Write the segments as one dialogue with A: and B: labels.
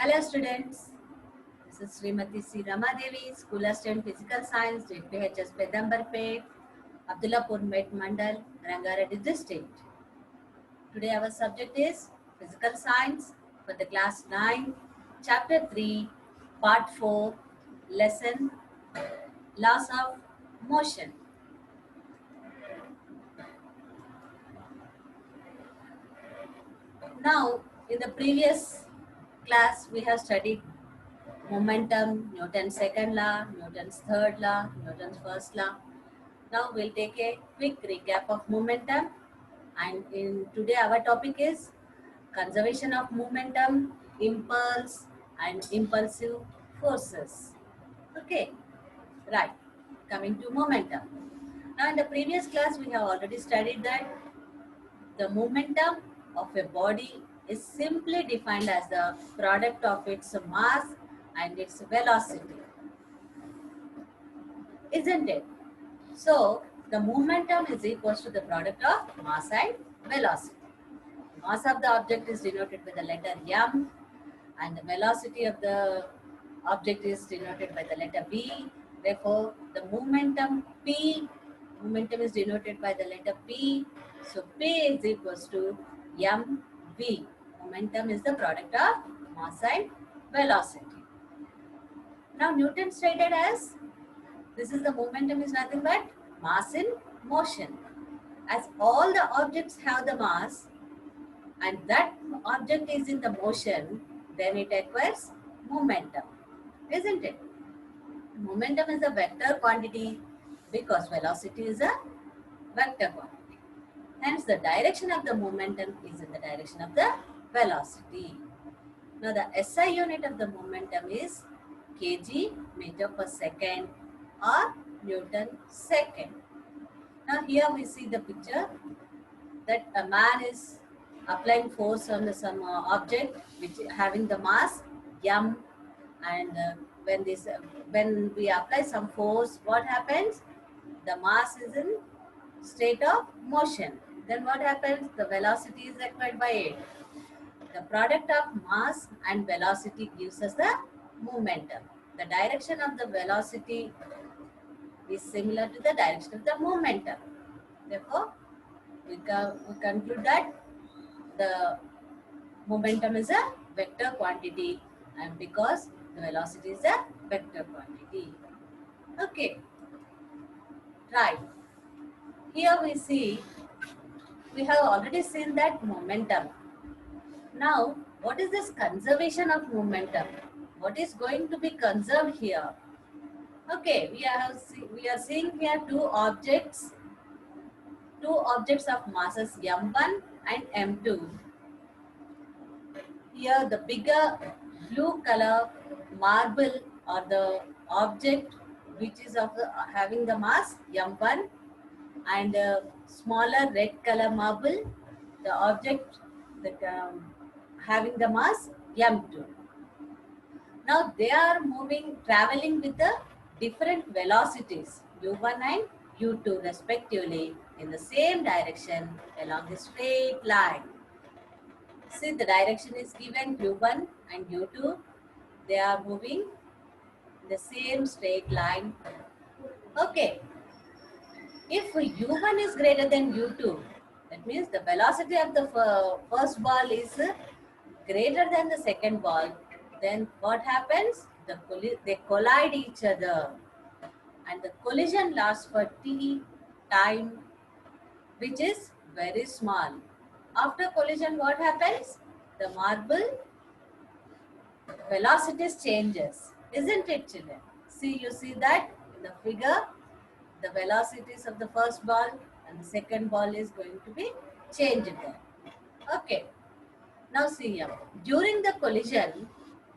A: Hello students, this is Srimati C. Ramadevi, School Assistant Physical Science, JPHS Pedambarpet, Abdullapur Met Mandal, Rangareddy District. Today our subject is Physical Science for the class 9, Chapter 3, Part 4, Lesson Laws of Motion. Now, in the previous class we have studied momentum, Newton's second law, Newton's third law, Newton's first law. Now we'll take a quick recap of momentum, and in today our topic is conservation of momentum, impulse and impulsive forces. Okay, right. Coming to momentum. Now in the previous class we have already studied that the momentum of a body is simply defined as the product of its mass and its velocity, isn't it? So the momentum is equals to the product of mass and velocity. Mass of the object is denoted by the letter m, and the velocity of the object is denoted by the letter v. Therefore, the momentum is denoted by the letter p. So p is equals to mv. Momentum is the product of mass and velocity. Now Newton stated as this is the momentum is nothing but mass in motion. As all the objects have the mass and that object is in the motion, then it acquires momentum, isn't it? Momentum is a vector quantity because velocity is a vector quantity. Hence, the direction of the momentum is in the direction of the velocity. Now, the SI unit of the momentum is kg meter per second or Newton second. Now, here we see the picture that a man is applying force on some object which having the mass m, and when we apply some force, what happens? The mass is in state of motion. Then what happens? The velocity is acquired by it. The product of mass and velocity gives us the momentum. The direction of the velocity is similar to the direction of the momentum. Therefore, we conclude that the momentum is a vector quantity, and because the velocity is a vector quantity. Okay, right. Here we have already seen that momentum. Now, what is this conservation of momentum? What is going to be conserved here? Okay, we are seeing here two objects of masses m1 and m2. Here the bigger blue color marble or the object which is having the mass m1, and smaller red color marble, the object that having the mass m2. Now they are traveling with the different velocities u1 and u2 respectively in the same direction along the straight line. See, the direction is given u1 and u2. They are moving in the same straight line. Okay. If u1 is greater than u2, that means the velocity of the first ball is greater than the second ball. Then what happens? They collide each other, and the collision lasts for t time, which is very small. After collision, what happens? The marble velocities changes, isn't it, children? See, you see that in the figure, the velocities of the first ball and the second ball is going to be changed there. Okay. Now see here. During the collision,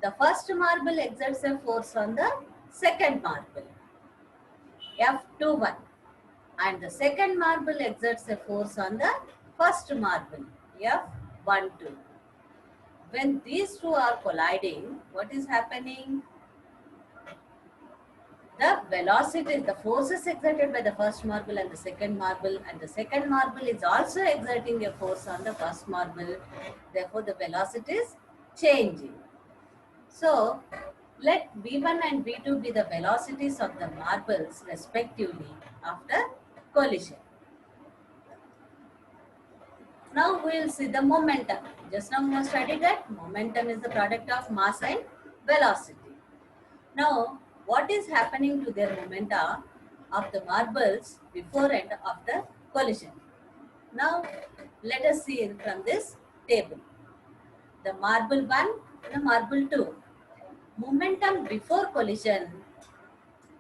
A: the first marble exerts a force on the second marble, F21, and the second marble exerts a force on the first marble, F12. When these two are colliding, what is happening? The velocity, the forces exerted by the first marble and the second marble is also exerting a force on the first marble. Therefore, the velocity is changing. So let V1 and V2 be the velocities of the marbles respectively after collision. Now we will see the momentum. Just now we have studied that momentum is the product of mass and velocity. Now what is happening to their momenta of the marbles before and after collision? Now let us see it from this table. The marble 1 and the marble 2. Momentum before collision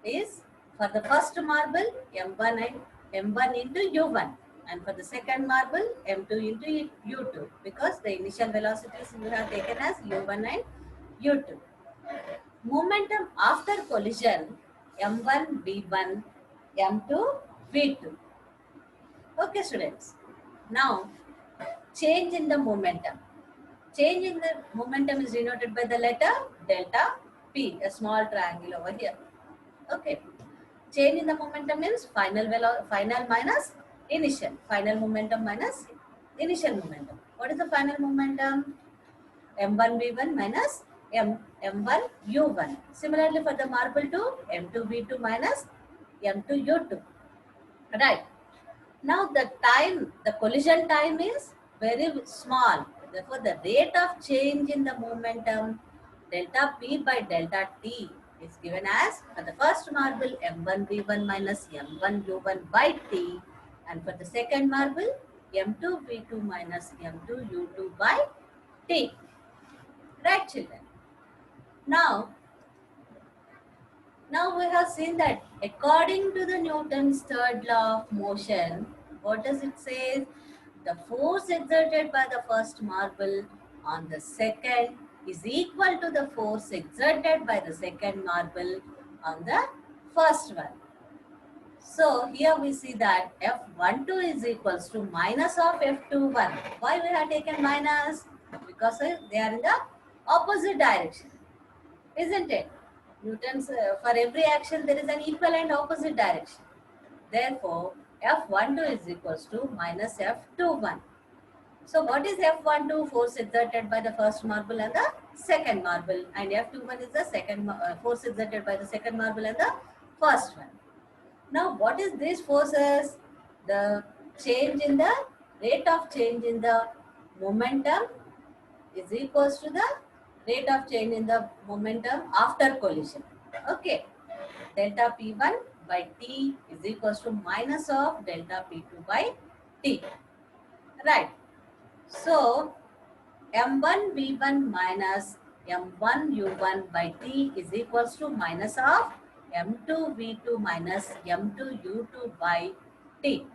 A: is for the first marble M1 and M1 into U1, and for the second marble M2 into U2, because the initial velocities we have taken as U1 and U2. Momentum after collision M1 V1, M2 V2. Okay students. Now change in the momentum. Change in the momentum is denoted by the letter delta P, a small triangle over here. Okay. Change in the momentum means final minus initial. Final momentum minus initial momentum. What is the final momentum? M1 V1 minus M1 U1. Similarly for the marble 2, M2 V2 minus M2 U2. Right. Now the collision time is very small. Therefore, the rate of change in the momentum delta P by delta T is given as for the first marble M1 V1 minus M1 U1 by T, and for the second marble M2 V2 minus M2 U2 by T. Right children? Now Now we have seen that according to the Newton's third law of motion, what does it say? The force exerted by the first marble on the second is equal to the force exerted by the second marble on the first one. So here we see that F12 is equals to minus of F21. Why we have taken minus? Because they are in the opposite direction, isn't it? Newton's for every action there is an equal and opposite direction. Therefore, F12 is equals to minus F21. So what is F12? Force exerted by the first marble and the second marble, and F21 is the second force exerted by the second marble and the first one. Now what is these forces? The change in the rate of change in the momentum is equals to the rate of change in the momentum after collision. Okay. Delta P1 by T is equals to minus of delta P2 by T. Right. So, M1 V1 minus M1 U1 by T is equals to minus of M2 V2 minus M2 U2 by T.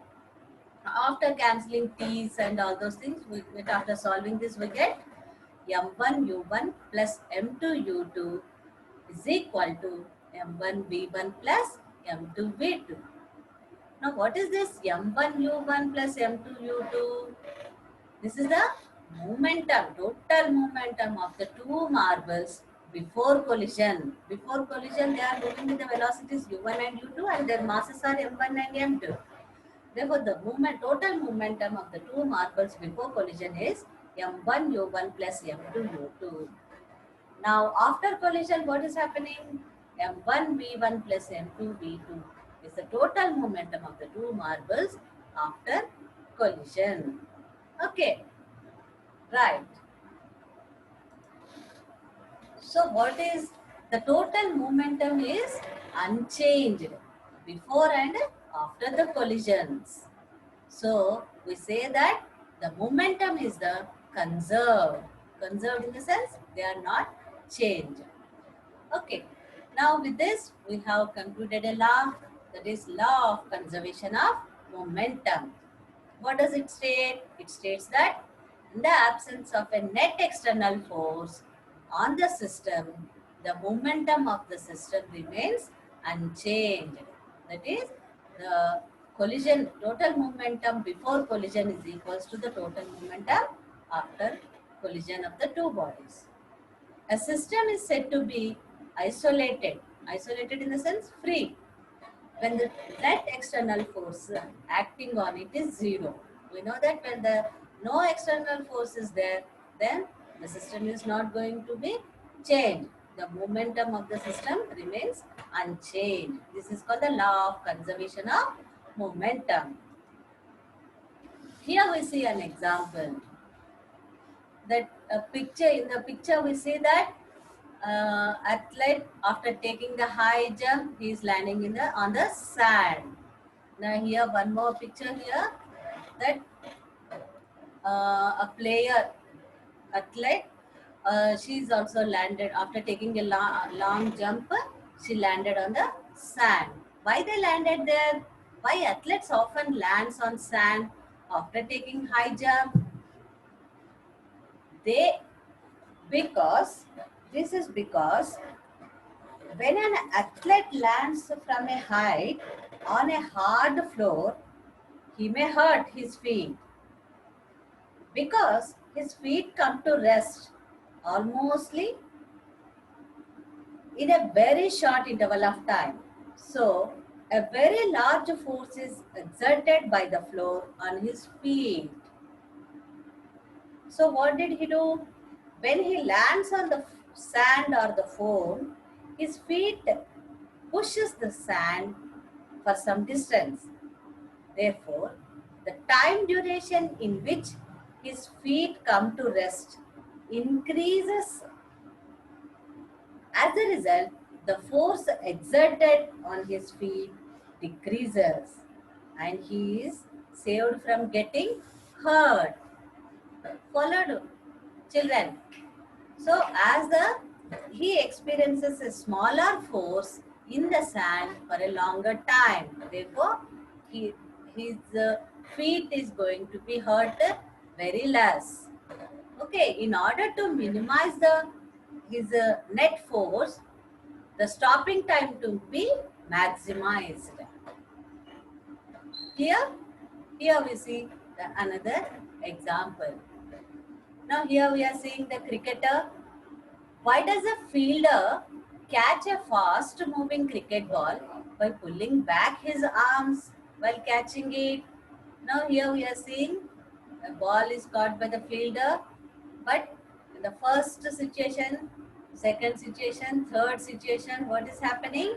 A: After cancelling T's and all those things, after solving this, we get M1 U1 plus M2 U2 is equal to M1 V1 plus M2 V2. Now what is this M1 U1 plus M2 U2? This is the momentum, total momentum of the two marbles before collision. Before collision they are moving with the velocities U1 and U2 and their masses are M1 and M2. Therefore, the total momentum of the two marbles before collision is M1 U1 plus M2 U2. Now, after collision, what is happening? M1 V1 plus M2 V2 is the total momentum of the two marbles after collision. Okay, right. So, what is the total momentum is unchanged before and after the collisions. So, we say that the momentum is the conserved. Conserved in the sense they are not changed. Okay. Now with this, we have concluded a law, that is law of conservation of momentum. What does it state? It states that in the absence of a net external force on the system, the momentum of the system remains unchanged. That is, the collision, total momentum before collision is equals to the total momentum after collision of the two bodies. A system is said to be isolated. Isolated in the sense free, when the net external force acting on it is zero. We know that when no external force is there, then the system is not going to be change. The momentum of the system remains unchanged. This is called the law of conservation of momentum. Here we see an example. That a picture in the picture we see that athlete after taking the high jump he is landing in the on the sand. Now here one more picture here that a player athlete she's also landed after taking a long jump. She landed on the sand. Why they landed there? Why athletes often lands on sand after taking high jump? They because this is because when an athlete lands from a height on a hard floor, he may hurt his feet because his feet come to rest almostly in a very short interval of time. So, a very large force is exerted by the floor on his feet. So, what did he do? When he lands on the sand or the foam, his feet pushes the sand for some distance. Therefore, the time duration in which his feet come to rest increases. As a result, the force exerted on his feet decreases and he is saved from getting hurt. Followed, children. So, as the he experiences a smaller force in the sand for a longer time, therefore, his feet is going to be hurt very less. Okay, in order to minimize the his net force, the stopping time to be maximized. Here, here we see another example. Now here we are seeing the cricketer. Why does a fielder catch a fast moving cricket ball by pulling back his arms while catching it? Now here we are seeing a ball is caught by the fielder, but in the first situation, second situation, third situation, what is happening?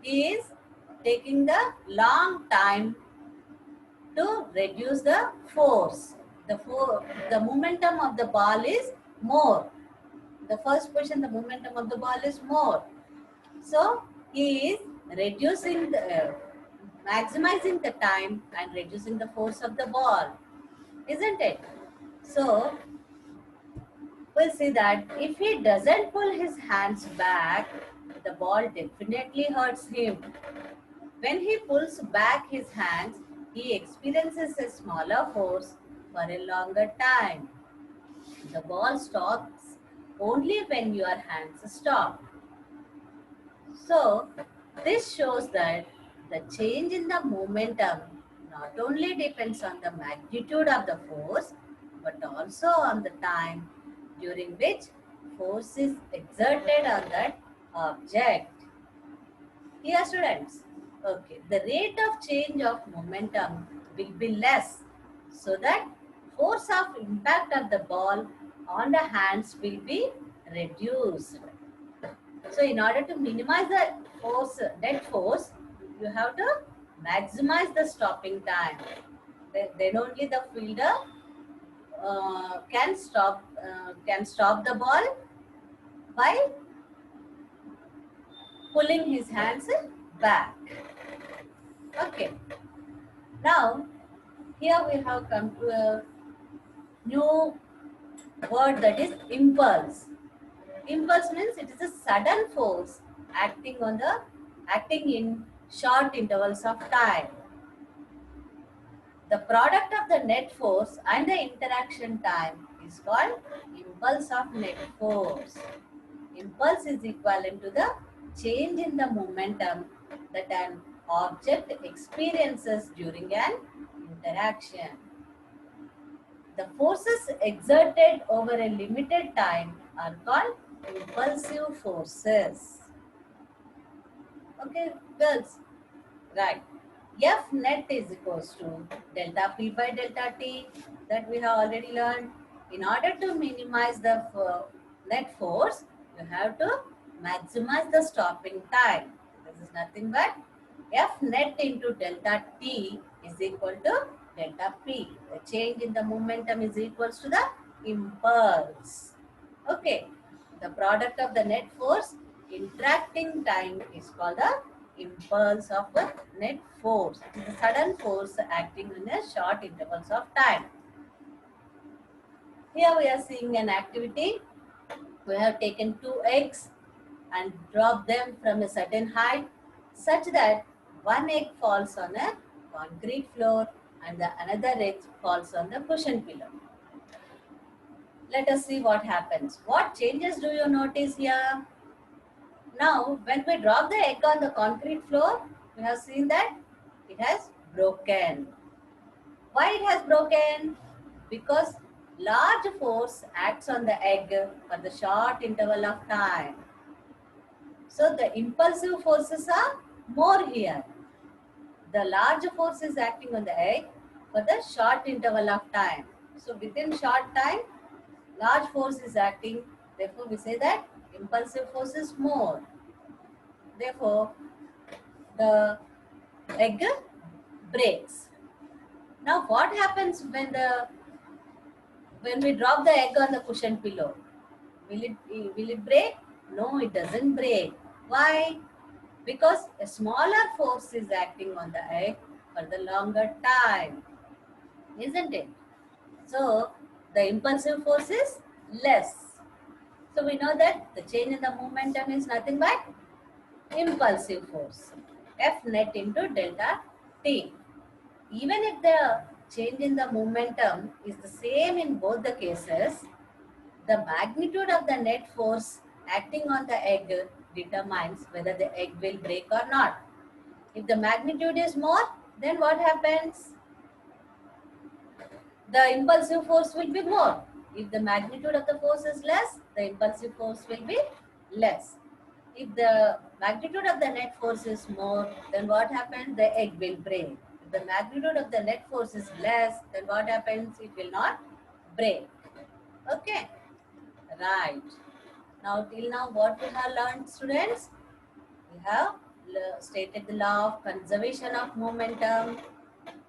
A: He is taking the long time to reduce the force. The momentum of the ball is more. The first position, the momentum of the ball is more. So he is reducing maximizing the time and reducing the force of the ball, isn't it? So we'll see that if he doesn't pull his hands back, the ball definitely hurts him. When he pulls back his hands, he experiences a smaller force for a longer time. The ball stops only when your hands stop. So, this shows that the change in the momentum not only depends on the magnitude of the force but also on the time during which force is exerted on that object. Here, students, okay, the rate of change of momentum will be less so that force of impact of the ball on the hands will be reduced. So in order to minimize the force, net force, you have to maximize the stopping time. Then only the fielder can stop the ball by pulling his hands back. Okay. Now here we have come to a new word, that is impulse. Impulse means it is a sudden force acting in short intervals of time. The product of the net force and the interaction time is called impulse of net force. Impulse is equivalent to the change in the momentum that an object experiences during an interaction. The forces exerted over a limited time are called impulsive forces. Okay, girls. Right. F net is equals to delta P by delta T, that we have already learned. In order to minimize the net force, you have to maximize the stopping time. This is nothing but F net into delta T is equal to delta P. The change in the momentum is equals to the impulse. Okay. The product of the net force interacting time is called the impulse of the net force. It is a sudden force acting in a short intervals of time. Here we are seeing an activity. We have taken two eggs and dropped them from a certain height such that one egg falls on a concrete floor and the another egg falls on the cushion pillow. Let us see what happens. What changes do you notice here? Now, when we drop the egg on the concrete floor, we have seen that it has broken. Why it has broken? Because large force acts on the egg for the short interval of time. So the impulsive forces are more here. The large force is acting on the egg for the short interval of time. So within short time, large force is acting. Therefore, we say that impulsive force is more. Therefore, the egg breaks. Now, what happens when we drop the egg on the cushion pillow? Will it break? No, it doesn't break. Why? Because a smaller force is acting on the egg for the longer time, isn't it? So the impulsive force is less. So we know that the change in the momentum is nothing but impulsive force. F net into delta T. Even if the change in the momentum is the same in both the cases, the magnitude of the net force acting on the egg determines whether the egg will break or not. If the magnitude is more, then what happens? The impulsive force will be more. If the magnitude of the force is less, the impulsive force will be less. If the magnitude of the net force is more, then what happens? The egg will break. If the magnitude of the net force is less, then what happens? It will not break. Okay, right. Now, till now, what we have learned, students? We have stated the law of conservation of momentum,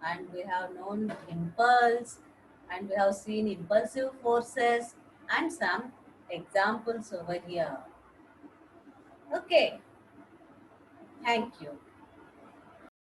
A: and we have known impulse, and we have seen impulsive forces and some examples over here. Okay, thank you.